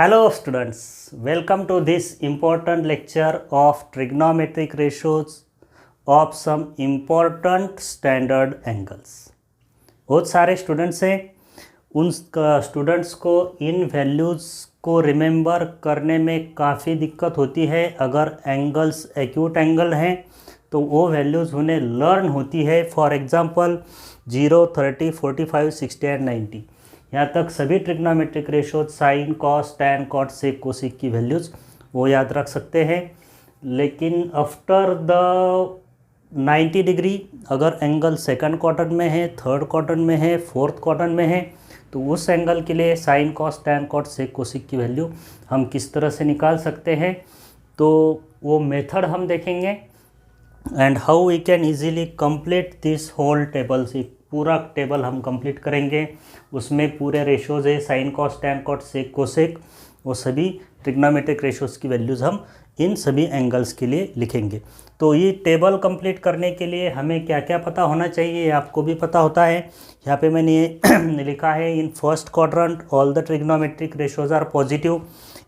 Hello students, welcome to this important lecture of trigonometric ratios of some important standard angles। बहुत सारे students हैं, उन students को इन values को रिमेंबर करने में काफ़ी दिक्कत होती है। अगर एंगल्स एक्यूट एंगल हैं तो वो वैल्यूज़ उन्हें लर्न होती है। फॉर एग्जांपल 0, 30, 45, 60 एंड 90, यहाँ तक सभी trigonometric ratio sine, cos, tan, cot, sec, cosec की वैल्यूज़ वो याद रख सकते हैं। लेकिन आफ्टर द 90 डिग्री अगर एंगल सेकंड क्वाड्रेंट में है, थर्ड क्वाड्रेंट में है, फोर्थ क्वाड्रेंट में है, तो उस एंगल के लिए sine, cos, tan, cot, sec, cosec की वैल्यू हम किस तरह से निकाल सकते हैं, तो वो मेथड हम देखेंगे। And how we can easily complete this whole table. से पूरा टेबल हम कंप्लीट करेंगे, उसमें पूरे रेशोज़ है, sign, cos, tan, cot, sec, cosec, वो सभी ट्रिग्नोमेट्रिक रेशोज़ की वैल्यूज़ हम इन सभी एंगल्स के लिए लिखेंगे। तो ये टेबल कंप्लीट करने के लिए हमें क्या क्या पता होना चाहिए, ये आपको भी पता होता है। यहाँ पे मैंने ये लिखा है, in first quadrant all the trigonometric ratios are positive,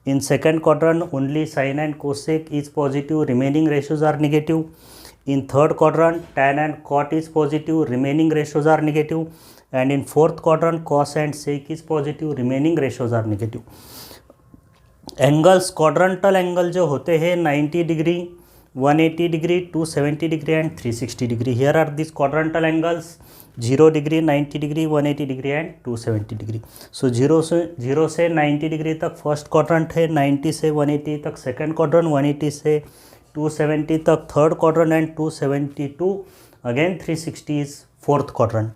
in second quadrant only sine and cosec is positive, remaining ratios are negative. In third quadrant, tan and cot is positive, remaining ratios are negative, and in fourth quadrant, cos and sec is positive, remaining ratios are negative. Angles, quadrantal angle जो होते हैं 90 degree, 180 degree, 270 degree and 360 degree. Here are these quadrantal angles 0 degree, 90 degree, 180 degree and 270 degree. So 0 से 90 degree तक first quadrant है, 90 से 180 तक second quadrant, 180 से 270 तक third quadrant and 272 again 360 is fourth quadrant.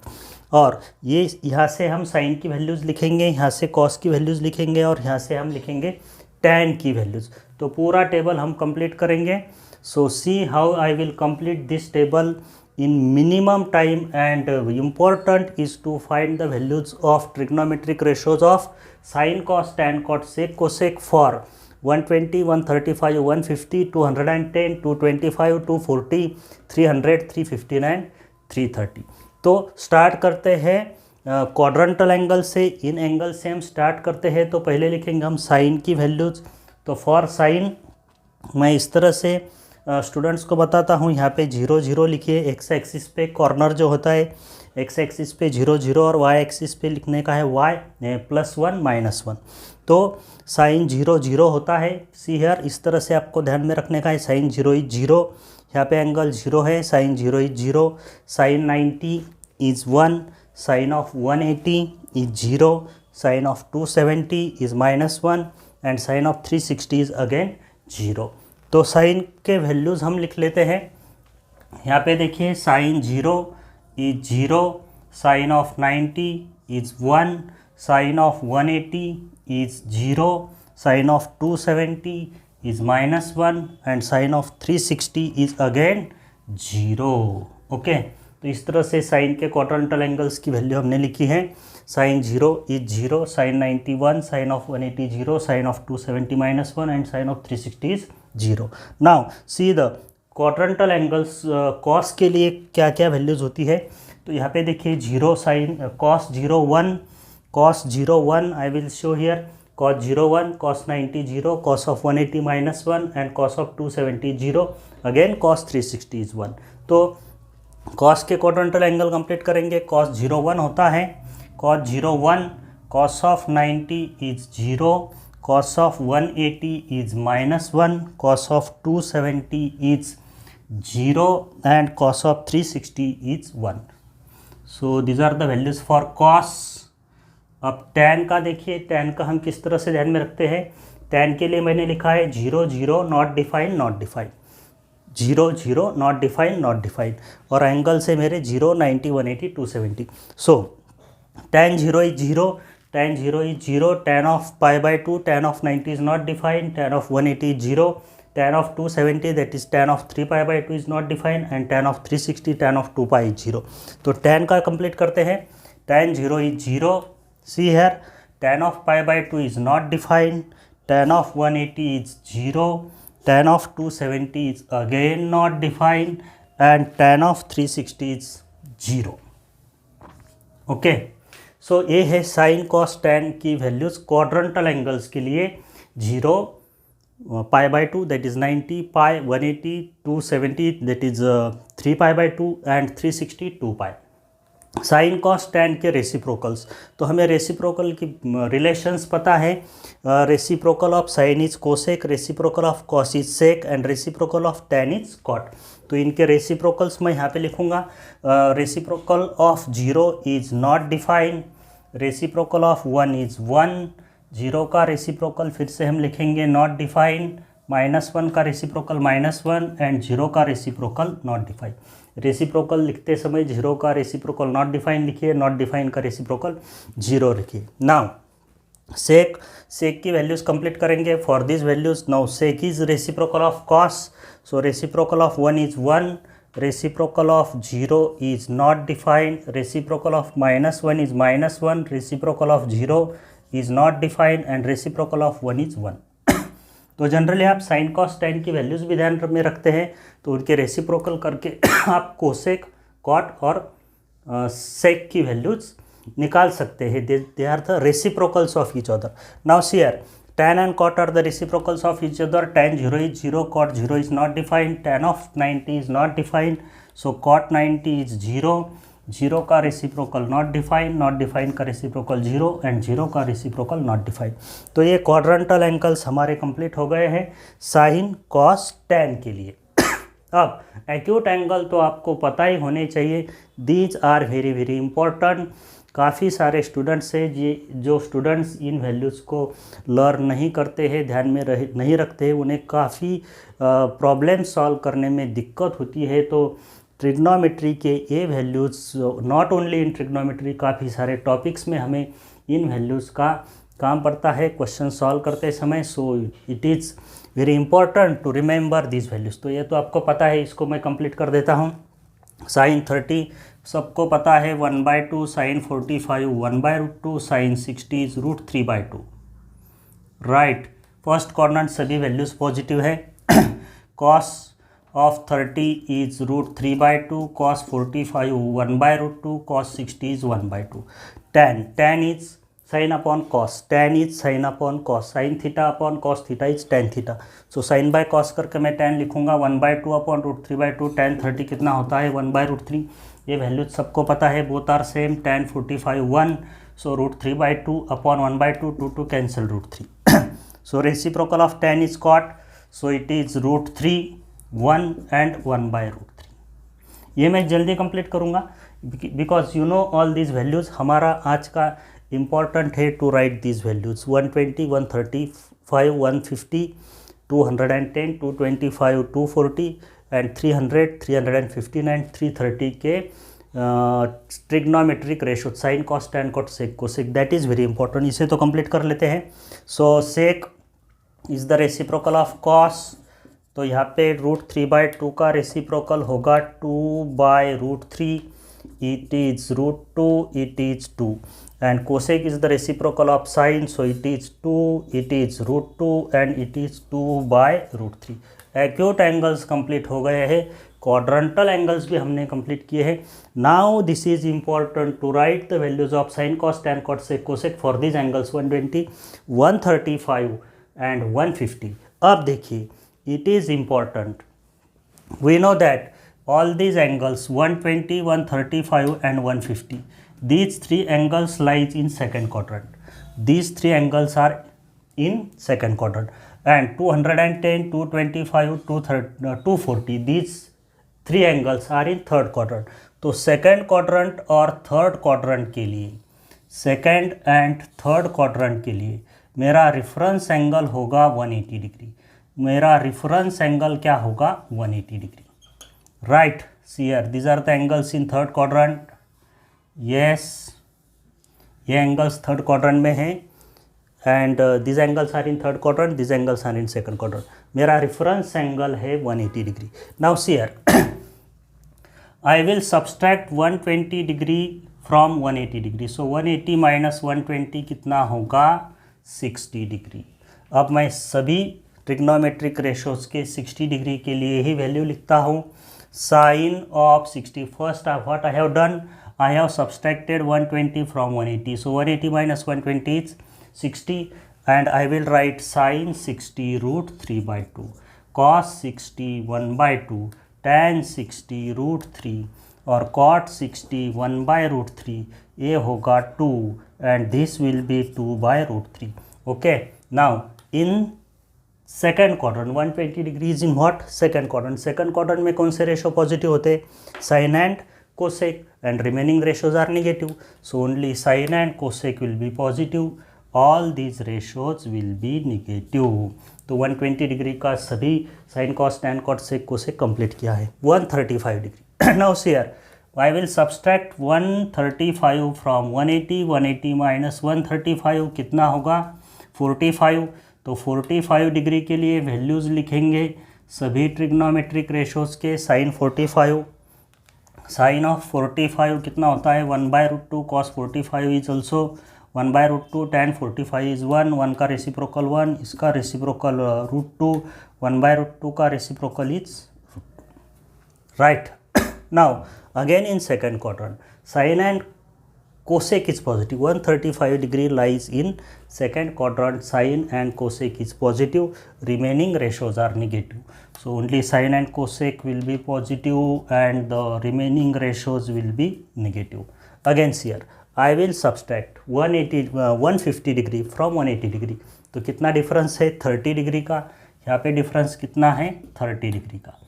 और ये यहाँ से हम साइन की वैल्यूज़ लिखेंगे, यहाँ से कॉस की वैल्यूज़ लिखेंगे और यहाँ से हम लिखेंगे टैन की वैल्यूज़। तो पूरा टेबल हम कंप्लीट करेंगे। So see how I will complete this table in minimum time, and important is to find the values of trigonometric ratios of sin, cos, tan, cot, sec, cosec for 120, 135, 150, 210, 225, 240, 300, 315 and 330। तो start करते हैं quadrantal angle से। इन angle से हम start करते हैं, तो पहले लिखेंगे हम साइन की वैल्यूज़। तो फॉर साइन मैं इस तरह से स्टूडेंट्स को बताता हूँ। यहाँ पे 0 0 लिखिए, एक्स एक्सिस पे कॉर्नर जो होता है एक्स एक्सिस पे 0 0 और वाई एक्सिस पे लिखने का है y +1 -1। तो साइन 0 0 होता है। सी हियर, इस तरह से आपको ध्यान में रखने का है। साइन 0 इज 0, यहाँ पे एंगल 0 है, sine 0 is 0, sine 90 is 1, sine of 180 is 0, sine of 270 is -1 and sine of 360 is again 0। तो साइन के वैल्यूज़ हम लिख लेते हैं। यहाँ पे देखिए, sine 0 is 0, sine of 90 is 1, sine of 180 is 0, sine of 270 is -1 and sine of 360 is again 0। Okay, तो इस तरह से साइन के क्वाड्रेंटल एंगल्स की वैल्यू हमने लिखी है। Sine 0 is 0, sine 90 1, sine of 180 0, sine of 270 -1 and sine of 360 is 0। Now see the quadrantal angles. Cos के लिए क्या क्या वैल्यूज़ होती है, तो यहाँ पे देखिए 0 sine cos 0 1, cos 0 1 I will show here, cos 0 1, cos 90 0, cos of 180 -1 and cos of 270 0, again cos 360 is 1। तो कॉस के क्वाड्रेंटल एंगल कंप्लीट करेंगे। कॉस 0 1 होता है, cos 0 1, cos of 90 is 0, cos of 180 is -1, cos of 270 is 0 and cos of 360 is 1. So these are the values for cos. अब tan का देखिए, tan का हम किस तरह से ध्यान में रखते हैं। tan के लिए मैंने लिखा है 0 0 not defined, not defined, 0 0 not defined, not defined, और एंगल से मेरे 0 90 180 270। सो tan 0 is 0, tan 0 is 0, tan of pi/2, tan of 90 is not defined, tan of 180 is 0, tan of 270 that is tan of 3 pi/2 is not defined and tan of 360 tan of 2 pi is 0। तो tan का complete करते हैं। tan 0 is 0, see here, tan of pi/2 is not defined, tan of 180 is 0, tan of 270 is again not defined and tan of 360 is 0। Okay, सो ये है sign cos tan की values quadrantal angles के लिए। 0 pi by 2 that is 90, pi 180, 270 that is 3 pi by 2 and 360 2 pi. Sine cos tan के reciprocals, तो हमें reciprocal की relations पता है. Reciprocal of sine is cosec, reciprocal of cos is sec and reciprocal of tan is cot. तो इनके reciprocals मैं यहाँ पे लिखूँगा. Reciprocal of 0 is not defined, reciprocal of 1 is 1, 0 का रेसिप्रोकल फिर से हम लिखेंगे नॉट डिफाइंड, -1 का रेसिप्रोकल -1 एंड 0 का रेसिप्रोकल नॉट डिफाइंड. रेसिप्रोकल लिखते समय 0 का रेसिप्रोकल नॉट डिफाइन लिखिए, नॉट डिफाइन का रेसिप्रोकल 0 लिखिए. नाउ सेक की वैल्यूज़ कंप्लीट करेंगे. For this values now sec is reciprocal of cos, so reciprocal of 1 is 1, reciprocal of 0 is not defined, reciprocal of -1 is -1, reciprocal of 0 is not defined and reciprocal of 1 is 1. तो generally आप sine cos tan की values भी ध्यान में रखते हैं, तो उनके रेसिप्रोकल करके आप कोसेक, कॉट और सेक की वैल्यूज़ निकाल सकते हैं. They are the reciprocals of each other. Now see here tan and cot are the reciprocals of each other. Tan 0 is 0, cot 0 is not defined, tan of 90 is not defined, so cot 90 is 0, 0 का reciprocal not defined का reciprocal 0 and 0 का reciprocal not defined. तो ये quadrantal angles हमारे complete हो गए हैं sign cos tan के लिए. अब एक्यूट एंगल तो आपको पता ही होने चाहिए. These are very very important. काफ़ी सारे स्टूडेंट्स हैं जो स्टूडेंट्स इन वैल्यूज़ को लर्न नहीं करते हैं, ध्यान में नहीं रखते हैं, उन्हें काफ़ी प्रॉब्लम सॉल्व करने में दिक्कत होती है. तो ट्रिग्नोमेट्री के ये values, not only in trigonometry, काफ़ी सारे टॉपिक्स में हमें इन वैल्यूज़ का काम पड़ता है क्वेश्चन सॉल्व करते समय. So it is very important to remember this values. तो ये तो आपको पता है, इसको मैं कंप्लीट कर देता हूँ. साइन 30 सबको पता है 1/2, sine 45 1/√2, sine 60 is √3/2. Right, first quadrant सभी वैल्यूज़ पॉजिटिव है. Cos of 30 is √3/2, cos 45 1/√2, cos 60 is 1/2. tan is sine upon cos, tan is sine upon cos, sine theta upon cos theta is tan theta. So sine by cos करके मैं tan लिखूंगा 1/2 upon √3/2. tan 30 कितना होता है 1/√3. ये values सबको पता है, both are same. tan 45 1, so √3/2 upon 1/2, 2 cancel √3. So reciprocal of tan is cot, so it is √3 1 and 1/√3. ये मैं जल्दी कंप्लीट करूँगा because you know all these values. हमारा आज का इम्पॉर्टेंट है to write these values. 120 135 150 210 225 240 and 300 315 and 330 के trigonometric ratio sine cos tan cot sec cosec, that is very important. इसे तो कंप्लीट कर लेते हैं. So sec is the reciprocal of cos, तो यहाँ पे √3/2 का रेसिप्रोकल होगा 2/√3. It is √2, it is 2. and cosec is the reciprocal of sine, so it is 2, it is √2 and it is 2/√3. Acute angles complete हो गए हैं, क्वाड्रेंटल एंगल्स भी हमने कंप्लीट किए हैं. Now this is important to write the values of sine cos tan cot sec cosec for this angles 120 135 and 150. अब देखिए, it is important, we know that all these angles 120 135 and 150, these three angles lies in second quadrant. These three angles are in second quadrant, and 210 225 240, these three angles are in third quadrant. तो second quadrant और third quadrant के लिए, second and third quadrant के लिए मेरा reference angle होगा 180 degree. मेरा reference angle क्या होगा 180 degree. Right, see here, these are the angles in third quadrant. Yes, ये angles third quadrant में हैं, and these angles are in third quadrant, these angles are in second quadrant. मेरा reference angle है 180 degree. Now see here, I will subtract 120 degree from 180 degree. So 180 minus 120 कितना होगा 60 degree. अब मैं सभी trigonometric ratios के 60 डिग्री के लिए ही वैल्यू लिखता हूँ. Sin of 60, first what I have done, I have subtracted 120 from 180. So 180 minus 120 is 60. and I will write sin 60 root 3 by 2, cos 60 1 by 2, tan 60 root 3 और cot 60 1 by root 3, ये होगा 2 and this will be 2 by root 3. Okay, now in second quadrant 120 degrees in what second quadrant. Second quadrant में कौन से ratio positive होते हैं? Sine and cosec, and remaining ratios are negative. So only sine and cosec will be positive, all these ratios will be negative. तो 120 degree का सभी sine cos tan cot sec cosec complete किया है. 135 degree. Now here I will subtract 135 from 180. 180 minus 135 कितना होगा? 45. तो 45 degree के लिए वैल्यूज़ लिखेंगे सभी ट्रिग्नोमेट्रिक रेशोज के. साइन 45, साइन ऑफ 45 कितना होता है? 1/√2. Cos 45 is also 1/√2. Tan 45 is 1 का रेसिप्रोकल 1, इसका रेसिप्रोकल √2, 1/√2 का reciprocal is right. Now again in second quadrant sine and cosec is positive. 135 degree lies in second quadrant. Sin and cosec is positive, remaining ratios are negative. So only sin and cosec will be positive and the remaining ratios will be negative. Again here I will subtract 150 degree from 180 degree. तो कितना difference है? 30 degree का. यहाँ पे difference कितना है? 30 degree का.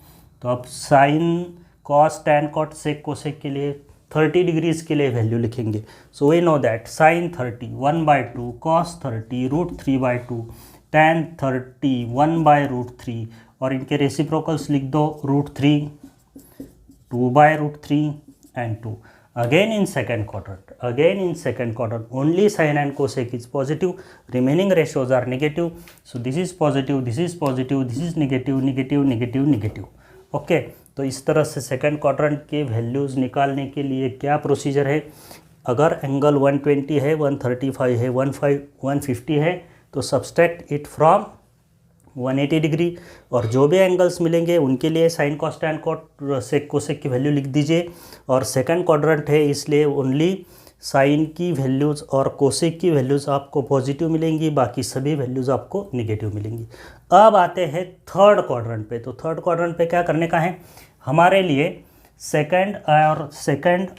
तो अब sine cos tan cot sec cosec के लिए 30 डिग्रीज के लिए वैल्यू लिखेंगे. So we know that sine 30 1/2, cos 30 √3/2, tan 30 1/√3 और इनके रेसिप्रोकल्स लिख दो √3, 2/√3 and 2. Again in second quadrant only sine and cosec is positive, remaining ratios are negative. So this is positive, this is positive, this is negative, negative, negative, negative. Okay, तो इस तरह से second quadrant के values निकालने के लिए क्या procedure है? अगर एंगल 120 है, 135 है, 150 है तो सब्सट्रैक्ट इट फ्रॉम 180 डिग्री, और जो भी एंगल्स मिलेंगे उनके लिए sine cos tan cot sec cosec की वैल्यू लिख दीजिए. और सेकंड क्वाड्रेंट है इसलिए ओनली साइन की वैल्यूज़ और कोसेक की वैल्यूज़ आपको पॉजिटिव मिलेंगी, बाकी सभी वैल्यूज़ आपको नेगेटिव मिलेंगी. अब आते हैं थर्ड क्वाड्रेंट पे. तो थर्ड क्वाड्रेंट पे क्या करने का है हमारे लिए? सेकंड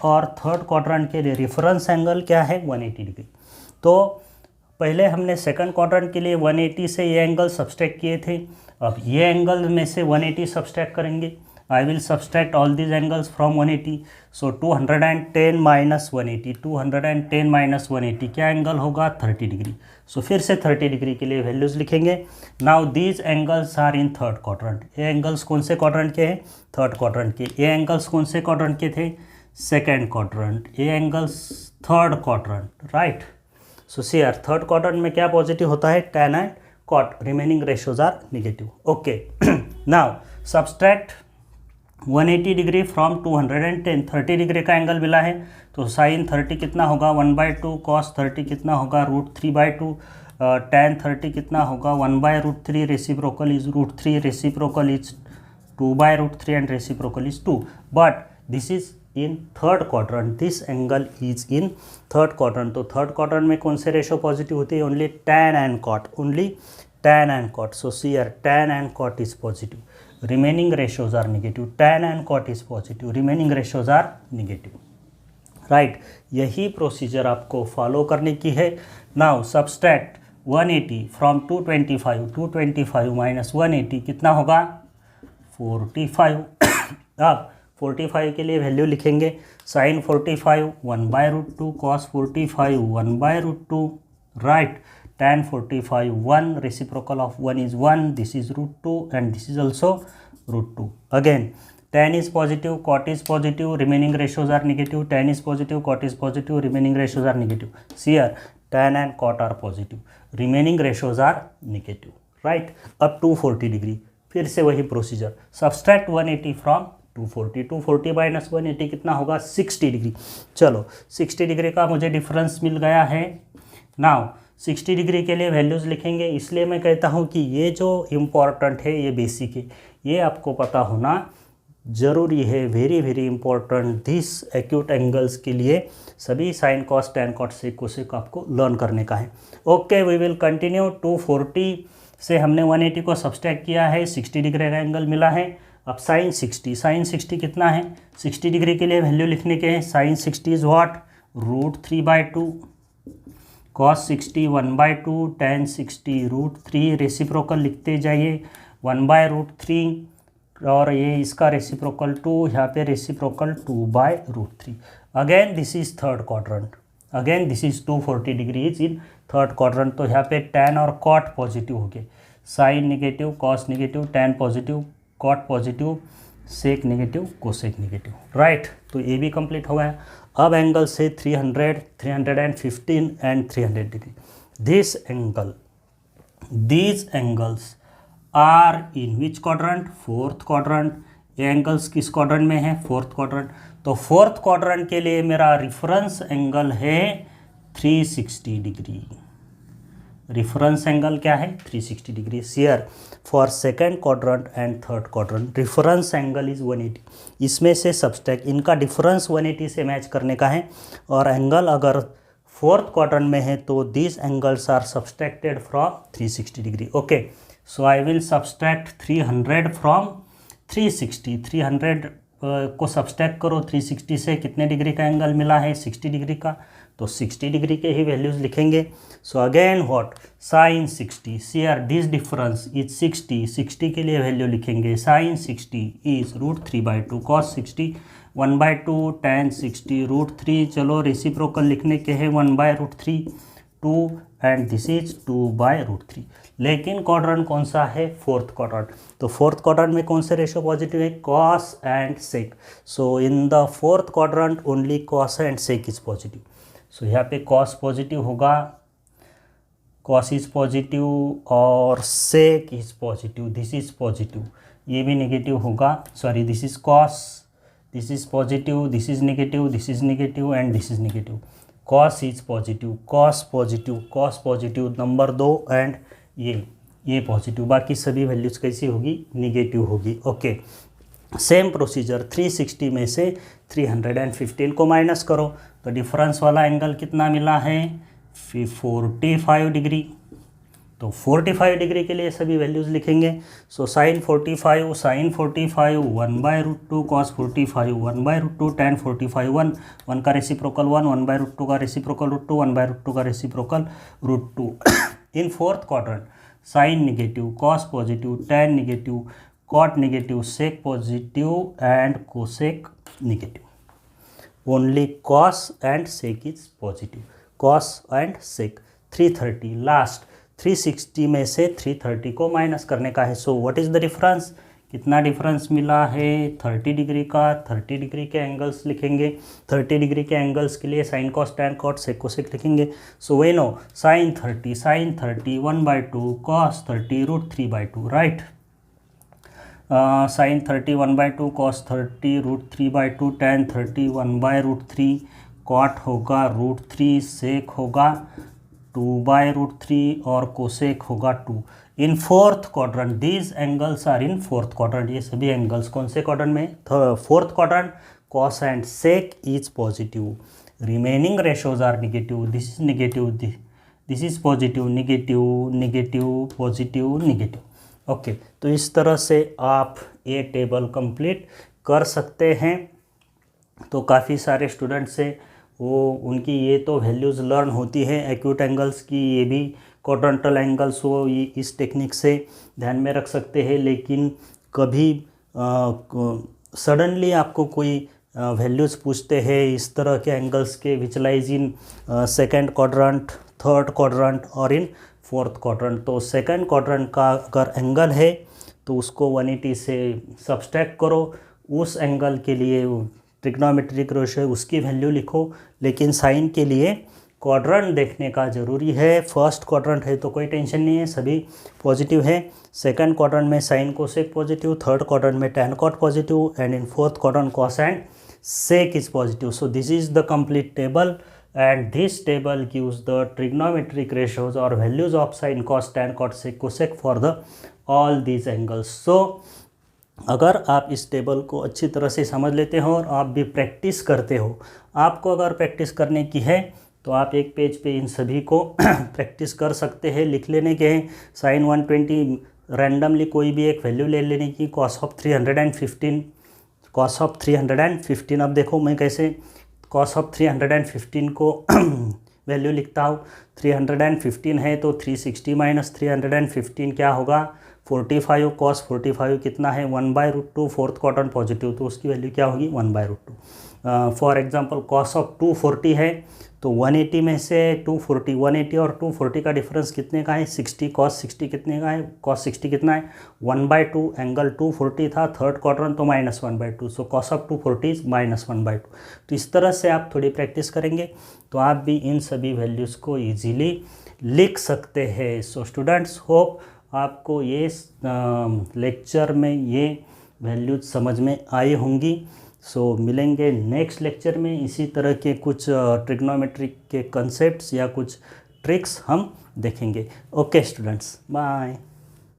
और थर्ड क्वाड्रेंट के लिए रेफरेंस एंगल क्या है? 180 डिग्री. तो पहले हमने सेकंड क्वाड्रेंट के लिए 180 से ये एंगल सब्सट्रैक्ट किए थे. अब ये एंगल में से 180 सब्सट्रैक्ट करेंगे. I will subtract all these angles from 180. So 210 minus 180, 210 minus 180 क्या एंगल होगा? 30 डिग्री. सो फिर से 30 डिग्री के लिए वैल्यूज़ लिखेंगे. Now these angles are in third quadrant. ये एंगल्स कौन से क्वाड्रेंट के हैं? थर्ड क्वाड्रेंट के. ये एंगल्स कौन से क्वाड्रेंट के थे? Second quadrant. ये angles third quadrant, right. So see here third quadrant में क्या पॉजिटिव होता है? Tan and cot. Remaining ratios are negative. Okay, now subtract 180 degree from 210. 30 degree का एंगल मिला है तो साइन 30 कितना होगा? 1/2. कॉस 30 कितना होगा? √3/2. टैन 30 कितना होगा? 1/√3. Reciprocal is √3, reciprocal is 2/√3 and reciprocal is 2. But this is in third quadrant. This angle is in third quadrant. तो थर्ड क्वाड्रेंट में कौन से रेशो पॉजिटिव होती है? Only tan and cot. Only tan and cot. So see here tan and cot is positive, remaining ratios are negative. tan and cot is positive, remaining ratios are negative. Right, यही procedure आपको follow करने की है. Now subtract 180 from 225. 225 minus 180 कितना होगा? 45. अब 45 के लिए वैल्यू लिखेंगे. Sine 45 1/√2, cos 45 1/√2, right. tan 45 1, reciprocal of 1 is 1, this is √2 and this is also √2. Again tan is positive, cot is positive, remaining ratios are negative. Tan is positive, cot is positive, remaining ratios are negative. See here, tan and cot are positive, remaining ratios are negative, right. अब 240 degree, फिर से वही procedure. Subtract 180 from 240. 240 minus 180 कितना होगा? 60 degree. चलो 60 degree का मुझे difference मिल गया है. नाउ 60 डिग्री के लिए वैल्यूज़ लिखेंगे. इसलिए मैं कहता हूँ कि ये जो इम्पॉर्टेंट है, ये बेसिक है, ये आपको पता होना ज़रूरी है, very very important this acute angles के लिए सभी sine cos tan cot sec cosec आपको लर्न करने का है। Okay, we will continue. 240 से हमने 180 को सब्सट्रैक्ट किया है, 60 डिग्री का एंगल मिला है। अब साइन 60 कितना है, 60 डिग्री के लिए वैल्यू लिखने के हैं। Sine 60 is what, √3/2, cos 60 1/2, tan 60 √3, reciprocal लिखते जाइए 1/√3, और ये इसका रेसिप्रोकल 2, यहाँ पे reciprocal 2/√3। Again this is third quadrant, again this is 240 degree is in third quadrant. तो यहाँ पे tan और कॉट पॉजिटिव हो गए, sine negative, cos negative, tan positive, cot positive, sec negative, cosec negative, right. तो ये भी कंप्लीट हो गया। अब एंगल से 300, 315 and 300 degree. This angle, these angles are in which quadrant, fourth quadrant. ये एंगल्स किस क्वाड्रेंट में है, फोर्थ क्वाड्रेंट। तो फोर्थ क्वाड्रेंट के लिए मेरा रिफरेंस एंगल है 360 डिग्री। रिफरेंस एंगल क्या है, 360 degree. Share for second quadrant and third quadrant reference angle is 180। इसमें से सब्सट्रैक्ट, इनका डिफरेंस 180 से मैच करने का है, और एंगल अगर फोर्थ क्वाड्रेंट में है तो this angles are subtracted from 360 degree. Okay, so I will subtract 300 from 360। 300 को सब्सट्रैक्ट करो 360 से, कितने डिग्री का एंगल मिला है, 60 डिग्री का। तो 60 डिग्री के ही वैल्यूज लिखेंगे। So again what, sine 60, share this difference is 60। 60 के लिए वैल्यू लिखेंगे, साइन 60 इज √3/2, कॉस 60 1/2, tan 60 √3। चलो रेसिप्रोकल लिखने के हैं 1/√3, 2, एंड दिस इज 2/√3। लेकिन क्वाड्रेंट कौन सा है, फोर्थ क्वाड्रेंट। तो फोर्थ क्वाड्रेंट में कौन से रेशो पॉजिटिव है, cos and sec. So in the fourth quadrant only cos and sec is positive. So यहाँ पे कॉस पॉजिटिव होगा, कॉस इज पॉजिटिव, और sec is positive, this is positive. ये भी नेगेटिव होगा, sorry this is cos, this is positive, this is negative, this is negative, and this is negative. Cos is positive, cos positive, cos positive number 2, and ये positive. बाकी सभी values कैसी होगी, negative होगी। Okay, same procedure 360 में से 315 को minus करो, तो डिफरेंस वाला एंगल कितना मिला है, 45 डिग्री। तो 45 डिग्री के लिए सभी वैल्यूज लिखेंगे। सो साइन 45 1/√2, कॉस 45 1/√2, tan 45 1 का रेसिप्रोकल 1, 1/√2 का रेसिप्रोकल √2, 1/√2 का reciprocal √2। In fourth quadrant sine negative, cos positive, tan negative, cot negative, sec positive, and cosec negative. Only cos and sec is positive, cos and sec. 330 last, 360 में से 330 को minus करने का है। So what is the difference, कितना difference मिला है, 30 degree का। 30 डिग्री के एंगल्स लिखेंगे, 30 डिग्री के एंगल्स के लिए sine cos tan cot sec cosec लिखेंगे। So we know sine 30 1/2, cos 30 √3/2, right. Sine 30 1/2, cos 30 √3/2, tan 30 1/√3, cot होगा √3, सेक होगा 2/√3, और कोसेक होगा 2। In fourth quadrant these angles are in fourth quadrant. ये सभी एंगल्स कौन से क्वाड्रेंट में, fourth quadrant. Cos and sec is positive, remaining ratios are negative, this is negative, this is positive, negative, negative, positive, negative. Okay, तो इस तरह से आप ये टेबल कंप्लीट कर सकते हैं। तो काफ़ी सारे स्टूडेंट्स से वो उनकी ये तो वैल्यूज़ लर्न होती है एक्यूट एंगल्स की, ये भी क्वाड्रेंटल एंगल्स वो ये इस टेक्निक से ध्यान में रख सकते हैं। लेकिन कभी सडनली आपको कोई वैल्यूज़ पूछते हैं इस तरह के एंगल्स के, which lies in second quadrant, third quadrant, और इन फोर्थ क्वाड्रेंट। तो सेकेंड क्वाड्रेंट का अगर एंगल है तो उसको 180 से सब्सट्रैक्ट करो, उस एंगल के लिए ट्रिग्नोमेट्रिक रेशो उसकी वैल्यू लिखो। लेकिन साइन के लिए क्वाड्रेंट देखने का ज़रूरी है। फर्स्ट क्वाड्रेंट है तो कोई टेंशन नहीं है, सभी पॉजिटिव है। सेकंड क्वाड्रेंट में sine cosec positive, third quadrant में tan cot positive, and in fourth quadrant cos and sec is positive. So this is the complete table, and this table gives the trigonometric ratios or values of sin, cos, tan, cot, sec, cosec for the all these angles. So अगर आप इस table को अच्छी तरह से समझ लेते हो और आप भी प्रैक्टिस करते हो, आपको अगर प्रैक्टिस करने की है तो आप एक पेज पे इन सभी को प्रैक्टिस कर सकते हैं, लिख लेने के हैं। साइन 120 रैंडमली कोई भी एक वैल्यू ले लेने की, कॉस ऑफ 315, कॉस ऑफ 315। अब देखो मैं कैसे कॉस ऑफ 315 को वैल्यू लिखता हूँ। 315 है तो 360 माइनस 315 क्या होगा, 45। कॉस 45 कितना है, 1/√2, फोर्थ क्वाड्रेंट पॉजिटिव, तो उसकी वैल्यू क्या होगी, 1/√2। फॉर एग्जांपल कॉस ऑफ 240 है तो 180 में से 240, 180 और 240 का डिफरेंस कितने का है, 60। कॉस 60 कितने का है, कॉस 60 कितना है, 1/2। एंगल 240 था, थर्ड क्वाड्रेंट, तो -1/2। So cos of 240 is -1/2। तो इस तरह से आप थोड़ी प्रैक्टिस करेंगे तो आप भी इन सभी वैल्यूज़ को ईजीली लिख सकते हैं। सो स्टूडेंट्स, होप आपको ये लेक्चर में ये वैल्यूज समझ में आई होंगी। सो मिलेंगे नेक्स्ट लेक्चर में, इसी तरह के कुछ ट्रिग्नोमेट्रिक के कंसेप्ट्स या कुछ ट्रिक्स हम देखेंगे। Okay students, bye.